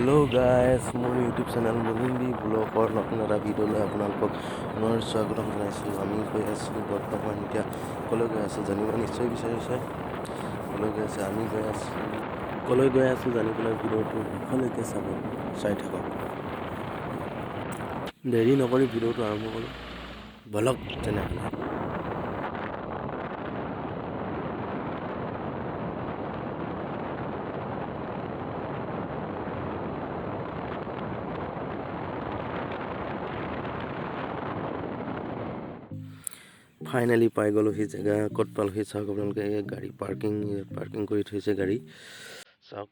Hello guys मोर YouTube channel मुनिम blogger नतुन এটা ভিডিঅ'লৈ আপোনালোকক পুনৰ স্বাগতম জনাইছোঁ। আমি গৈ আছোঁ বৰ্তমান এতিয়া কলৈ গৈ আছোঁ জানিব নিশ্চয় বিচাৰিছে। কলৈ গৈ আছে আমি গৈ আছোঁ কলৈ গৈ আছোঁ জানিবলৈ ভিডিঅ'টো শেষলৈকে চাই থাকক। দেৰি নকৰি ভিডিঅ'টো আৰম্ভ কৰোঁ বলক তেনেহ'লে। ফাইনেলি পাই গ'লো সেই জেগা ক'ত পালোহি চাওক আপোনালোকে। গাড়ী পাৰ্কিং কৰি থৈছে গাড়ী চাওক।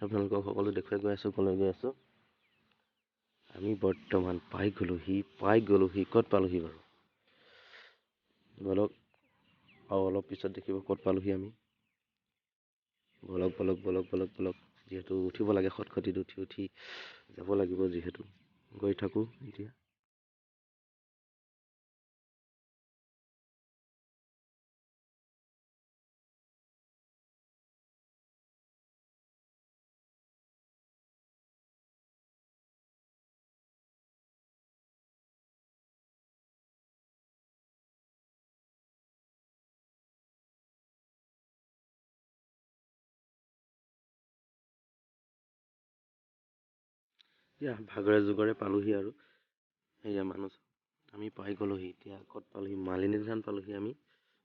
আপোনালোকক সকলো দেখুৱাই গৈ আছোঁ কলৈ গৈ আছোঁ। আমি বৰ্তমান পাই গ'লোহি ক'ত পালোহি বাৰু বলক। আৰু অলপ পিছত দেখিব ক'ত পালোহি আমি। বলক যিহেতু উঠিব লাগে খটখটিত উঠি যাব লাগিব যিহেতু গৈ থাকোঁ এতিয়া। ভাগৰে যুগৰে পালোহি আৰু সেয়া মানুহ আমি পাই গ'লোহি। এতিয়া ক'ত পালোহি মালিনী থান পালোহি আমি।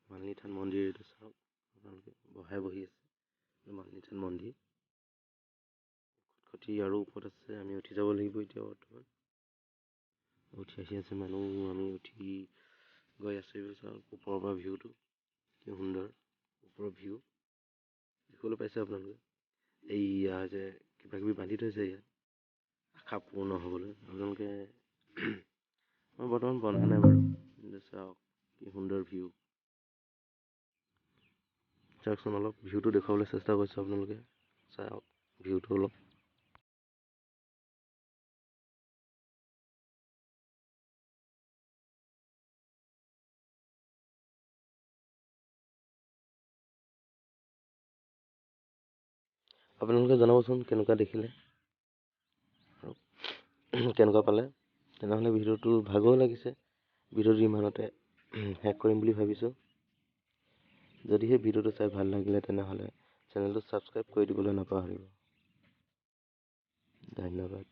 মালিনী থান মন্দিৰ এইটো চাওক আপোনালোকে বহি আছে মালিনী থান মন্দিৰ। খটখটি আৰু ওপৰত আছে আমি উঠি যাব লাগিব এতিয়া। বৰ্তমান উঠি আহি আছে মানুহ আমি উঠি গৈ আছোঁ। চাওক ওপৰৰ পৰা ভিউটো কি সুন্দৰ ওপৰৰ ভিউ দেখিবলৈ পাইছে আপোনালোকে। এইয়া যে কিবা কিবি বান্ধি থৈছে ইয়াত আশা পূৰ্ণ হ'বলৈ। আপোনালোকে মই বৰ্তমান বন্ধা নাই বাৰু চাওক কি সুন্দৰ ভিউ চাওকচোন। অলপ ভিউটো দেখুৱাবলৈ চেষ্টা কৰিছোঁ আপোনালোকে চাওক ভিউটো অলপ। আপোনালোকে জনাবচোন কেনেকুৱা দেখিলে আৰু কেনেকুৱা পালে। তেনেহ'লে ভিডিঅ'টো ভাগৰ লাগিছে। ভিডিঅ'টো ইমানতে শেষ কৰিম বুলি ভাবিছোঁ। যদিহে ভিডিঅ'টো চাই ভাল লাগিলে তেনেহ'লে চেনেলটো ছাবস্ক্ৰাইব কৰি দিবলৈ নাপাহৰিব। ধন্যবাদ।